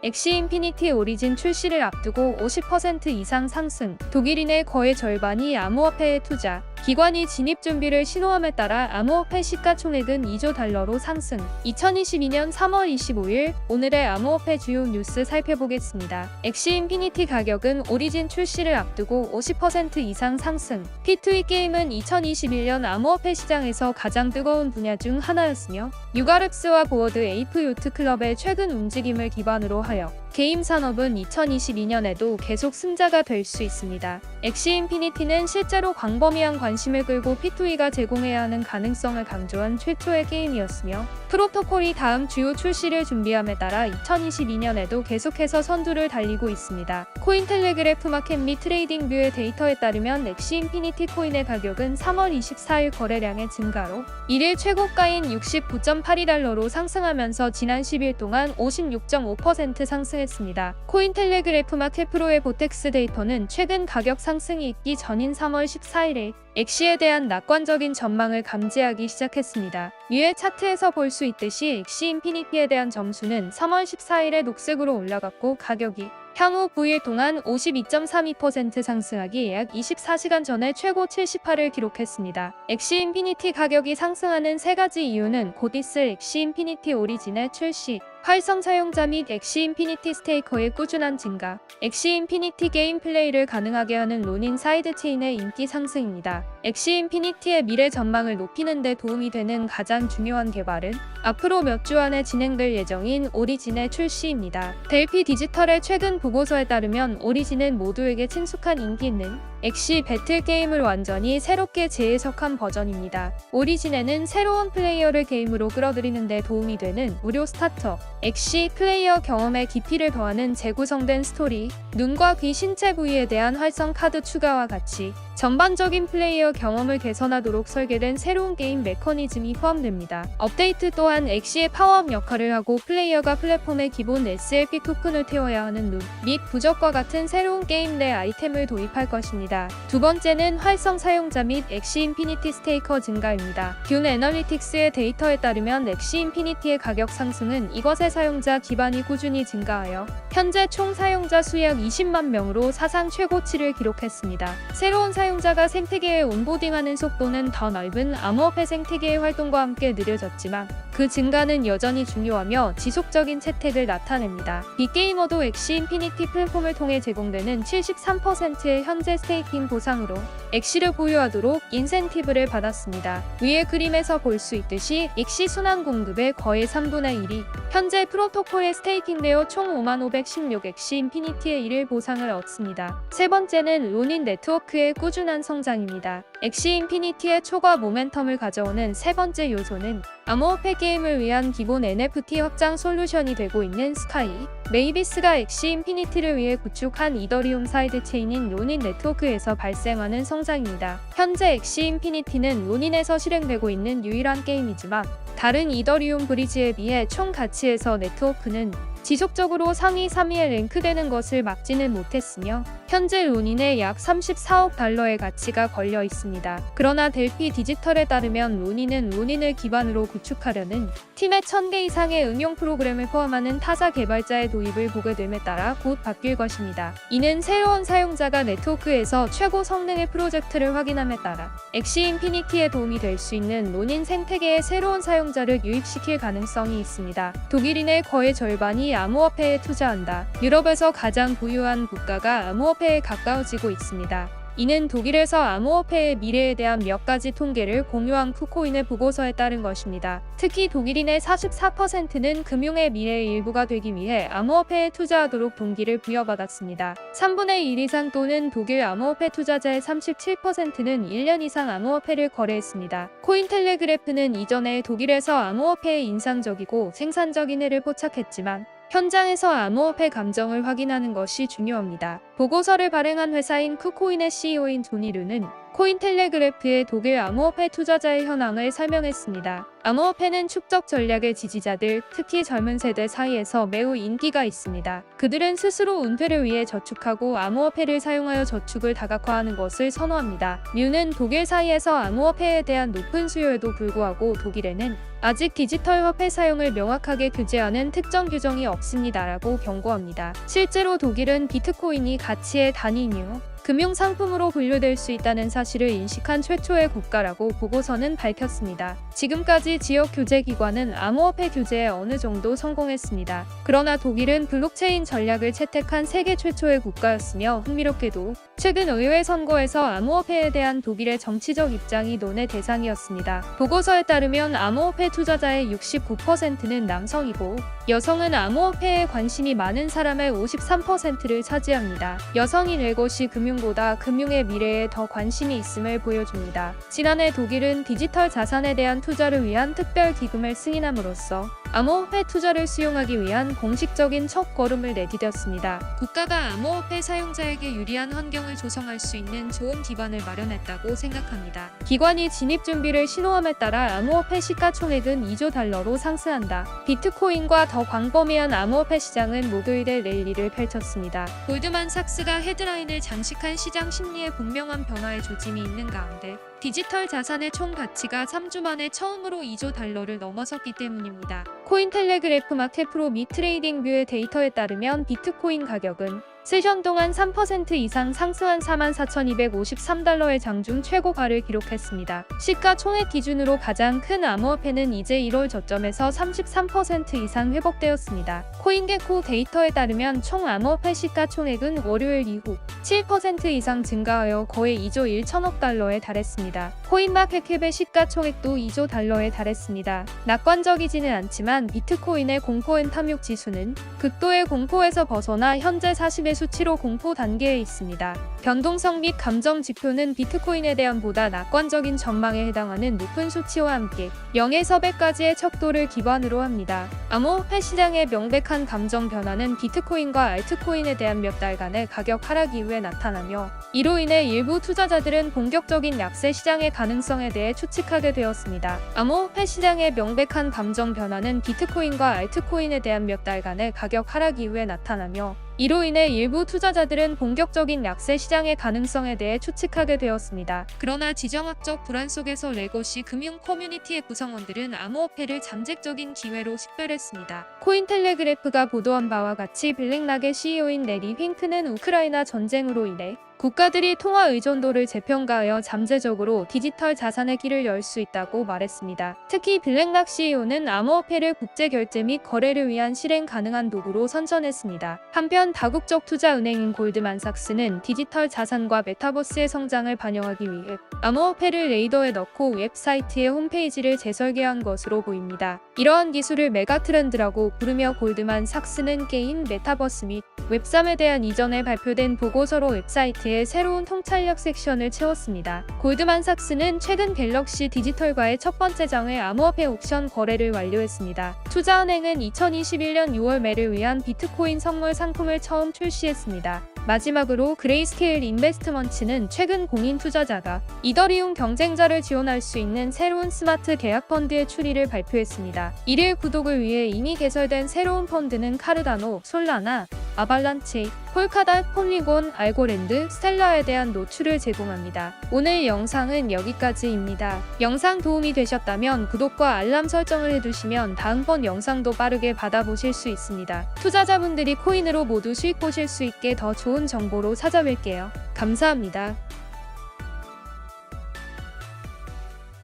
엑시 인피니티 오리진 출시를 앞두고 50% 이상 상승. 독일인의 거의 절반이 암호화폐에 투자. 기관이 진입 준비를 신호함에 따라 암호화폐 시가총액은 2조 달러로 상승. 2022년 3월 25일 오늘의 암호화폐 주요 뉴스 살펴보겠습니다. 엑시 인피니티 가격은 오리진 출시를 앞두고 50% 이상 상승. P2E 게임은 2021년 암호화폐 시장에서 가장 뜨거운 분야 중 하나였으며 유가랩스와 보워드 에이프 요트 클럽의 최근 움직임을 기반으로 하여 게임 산업은 2022년에도 계속 승자가 될 수 있습니다. 엑시 인피니티는 실제로 광범위한 관심을 끌고 P2E가 제공해야 하는 가능성을 강조한 최초의 게임이었으며 프로토콜이 다음 주요 출시를 준비함에 따라 2022년에도 계속해서 선두를 달리고 있습니다. 코인텔레그래프 마켓 및 트레이딩뷰의 데이터에 따르면 엑시 인피니티 코인의 가격은 3월 24일 거래량의 증가로 일일 최고가인 69.82달러로 상승하면서 지난 10일 동안 56.5% 상승했습니다. 코인텔레그래프 마켓 프로의 보텍스 데이터는 최근 가격 상승이 있기 전인 3월 14일에 엑시에 대한 낙관적인 전망을 감지하기 시작했습니다. 위의 차트에서 볼 수 있듯이 엑시 인피니티에 대한 점수는 3월 14일에 녹색으로 올라갔고 가격이 향후 9일 동안 52.32% 상승하기 약 24시간 전에 최고 78을 기록했습니다. 엑시 인피니티 가격이 상승하는 세 가지 이유는 곧 있을 엑시 인피니티 오리진의 출시, 활성 사용자 및 엑시 인피니티 스테이커의 꾸준한 증가, 엑시 인피니티 게임 플레이를 가능하게 하는 로닌 사이드체인의 인기 상승입니다. 엑시 인피니티의 미래 전망을 높이는 데 도움이 되는 가장 중요한 개발은 앞으로 몇 주 안에 진행될 예정인 오리진의 출시입니다. 델피 디지털의 최근 보고서에 따르면 오리진은 모두에게 친숙한 인기 있는 엑시 배틀 게임을 완전히 새롭게 재해석한 버전입니다. 오리진에는 새로운 플레이어를 게임으로 끌어들이는 데 도움이 되는 무료 스타터, 엑시 플레이어 경험의 깊이를 더하는 재구성된 스토리, 눈과 귀 신체 부위에 대한 활성 카드 추가와 같이 전반적인 플레이어 경험을 개선하도록 설계된 새로운 게임 메커니즘이 포함됩니다. 업데이트 또한 엑시의 파워업 역할을 하고 플레이어가 플랫폼에 기본 SLP 토큰을 태워야 하는 룬 및 부적과 같은 새로운 게임 내 아이템을 도입할 것입니다. 두 번째는 활성 사용자 및 엑시 인피니티 스테이커 증가입니다. 균 애널리틱스의 데이터에 따르면 엑시 인피니티의 가격 상승은 이것의 사용자 기반이 꾸준히 증가하여 현재 총 사용자 수 약 20만 명으로 사상 최고치를 기록했습니다. 새로운 사용자가 생태계에 온보딩하는 속도는 더 넓은 암호화폐 생태계의 활동과 함께 느려졌지만 그 증가는 여전히 중요하며 지속적인 채택을 나타냅니다. 빅게이머도 엑시 인피니티 플랫폼을 통해 제공되는 73%의 현재 스테이킹 보상으로 엑시를 보유하도록 인센티브를 받았습니다. 위의 그림에서 볼 수 있듯이 엑시 순환 공급의 거의 3분의 1이 현재 프로토콜에 스테이킹되어 총 5516 엑시 인피니티의 1일 보상을 얻습니다. 세 번째는 로닌 네트워크의 꾸준한 성장입니다. 엑시 인피니티의 초과 모멘텀을 가져오는 세 번째 요소는 암호화폐 게임을 위한 기본 NFT 확장 솔루션이 되고 있는 스카이, 메이비스가 엑시 인피니티를 위해 구축한 이더리움 사이드 체인인 로닌 네트워크에서 발생하는 성장입니다. 현재 엑시 인피니티는 로닌에서 실행되고 있는 유일한 게임이지만 다른 이더리움 브리지에 비해 총 가치에서 네트워크는 지속적으로 상위 3위에 랭크되는 것을 막지는 못했으며 현재 로닌에 약 34억 달러의 가치가 걸려 있습니다. 그러나 델피 디지털에 따르면 로닌은 로닌을 기반으로 구축하려는 팀의 1000개 이상의 응용 프로그램을 포함하는 타자 개발자의 도입을 보게 됨에 따라 곧 바뀔 것입니다. 이는 새로운 사용자가 네트워크에서 최고 성능의 프로젝트를 확인함에 따라 엑시 인피니티에 도움이 될 수 있는 로닌 생태계의 새로운 사용자를 유입시킬 가능성이 있습니다. 독일인의 거의 절반이 암호화폐에 투자한다. 유럽에서 가장 부유한 국가가 암호화폐에 가까워지고 있습니다. 이는 독일에서 암호화폐의 미래에 대한 몇 가지 통계를 공유한 쿠코인의 보고서에 따른 것입니다. 특히 독일인의 44%는 금융의 미래의 일부가 되기 위해 암호화폐에 투자하도록 동기를 부여받았습니다. 3분의 1 이상 또는 독일 암호화폐 투자자의 37%는 1년 이상 암호화폐를 거래했습니다. 코인텔레그래프는 이전에 독일에서 암호화폐의 인상적이고 생산적인 해를 포착했지만 현장에서 암호화폐 감정을 확인하는 것이 중요합니다. 보고서를 발행한 회사인 쿠코인의 CEO인 조니 류는 코인텔레그래프의 독일 암호화폐 투자자의 현황을 설명했습니다. 암호화폐는 축적 전략의 지지자들, 특히 젊은 세대 사이에서 매우 인기가 있습니다. 그들은 스스로 은퇴를 위해 저축하고 암호화폐를 사용하여 저축을 다각화하는 것을 선호합니다. 뮤는 독일 사이에서 암호화폐에 대한 높은 수요에도 불구하고 독일에는 아직 디지털 화폐 사용을 명확하게 규제하는 특정 규정이 없습니다라고 경고합니다. 실제로 독일은 비트코인이 가치의 단위이며 금융상품으로 분류될 수 있다는 사실을 인식한 최초의 국가라고 보고서는 밝혔습니다. 지금까지 지역 규제기관은 암호화폐 규제에 어느 정도 성공했습니다. 그러나 독일은 블록체인 전략을 채택한 세계 최초의 국가였으며 흥미롭게도 최근 의회 선거에서 암호화폐에 대한 독일의 정치적 입장이 논의 대상이었습니다. 보고서에 따르면 암호화폐 투자자의 69%는 남성이고 여성은 암호화폐에 관심이 많은 사람의 53%를 차지합니다. 여성인 레것이 금융보다 금융의 미래에 더 관심이 있음을 보여줍니다. 지난해 독일은 디지털 자산에 대한 투자를 위한 특별 기금을 승인함으로써 암호화폐 투자를 수용하기 위한 공식적인 첫걸음을 내디뎠습니다. 국가가 암호화폐 사용자에게 유리한 환경을 조성할 수 있는 좋은 기반을 마련했다고 생각합니다. 기관이 진입 준비를 신호함에 따라 암호화폐 시가총액은 2조 달러로 상승한다. 비트코인과 더 광범위한 암호화폐 시장은 목요일에 랠리를 펼쳤습니다. 골드만삭스가 헤드라인을 장식한 시장 심리에 분명한 변화의 조짐이 있는 가운데 디지털 자산의 총 가치가 3주 만에 처음으로 2조 달러를 넘어섰기 때문입니다. 코인텔레그래프 마켓 프로 및 트레이딩뷰의 데이터에 따르면 비트코인 가격은 세션 동안 3% 이상 상승한 44,253달러의 장중 최고가를 기록했습니다. 시가총액 기준으로 가장 큰 암호화폐는 이제 1월 저점에서 33% 이상 회복되었습니다. 코인게코 데이터에 따르면 총 암호화폐 시가총액은 월요일 이후 7% 이상 증가하여 거의 2조 1천억 달러에 달했습니다. 코인마켓캡의 시가총액도 2조 달러에 달했습니다. 낙관적이지는 않지만 비트코인의 공포엔 탐욕 지수는 극도의 공포에서 벗어나 현재 40의 수치로 공포 단계에 있습니다. 변동성 및 감정 지표는 비트코인에 대한 보다 낙관적인 전망에 해당하는 높은 수치와 함께 0에서 100까지의 척도를 기반으로 합니다. 암호화폐 시장의 명백한 감정 변화는 비트코인과 알트코인에 대한 몇 달간의 가격 하락 이후에 나타나며 이로 인해 일부 투자자들은 본격적인 약세 시장의 가능성에 대해 추측하게 되었습니다. 암호화폐 시장의 명백한 감정 변화는 비트코인과 알트코인에 대한 몇 달간의 가격 하락 이후에 나타나며 이로 인해 일부 투자자들은 본격적인 약세 시장의 가능성에 대해 추측하게 되었습니다. 그러나 지정학적 불안 속에서 레거시 금융 커뮤니티의 구성원들은 암호화폐를 잠재적인 기회로 식별했습니다. 코인텔레그래프가 보도한 바와 같이 블랙락의 CEO인 레리 핑크는 우크라이나 전쟁으로 인해 국가들이 통화 의존도를 재평가하여 잠재적으로 디지털 자산의 길을 열 수 있다고 말했습니다. 특히 블랙락 CEO는 암호화폐를 국제 결제 및 거래를 위한 실행 가능한 도구로 선전했습니다. 한편 다국적 투자 은행인 골드만삭스는 디지털 자산과 메타버스의 성장을 반영하기 위해 암호화폐를 레이더에 넣고 웹사이트의 홈페이지를 재설계한 것으로 보입니다. 이러한 기술을 메가트렌드라고 부르며 골드만삭스는 게임, 메타버스 및 웹3에 대한 이전에 발표된 보고서로 웹사이트에 새로운 통찰력 섹션을 채웠습니다. 골드만삭스는 최근 갤럭시 디지털과의 첫 번째 장의 암호화폐 옥션 거래를 완료했습니다. 투자은행은 2021년 6월 매를 위한 비트코인 선물 상품을 처음 출시했습니다. 마지막으로 그레이스케일 인베스트먼츠는 최근 공인 투자자가 이더리움 경쟁자를 지원할 수 있는 새로운 스마트 계약 펀드의 출시를 발표했습니다. 이를 구독을 위해 이미 개설된 새로운 펀드는 카르다노, 솔라나, 아발란치, 폴카닷, 폴리곤, 알고랜드, 스텔라에 대한 노출을 제공합니다. 오늘 영상은 여기까지입니다. 영상 도움이 되셨다면 구독과 알람 설정을 해두시면 다음번 영상도 빠르게 받아보실 수 있습니다. 투자자분들이 코인으로 모두 수익 보실 수 있게 더 좋은 정보로 찾아뵐게요. 감사합니다.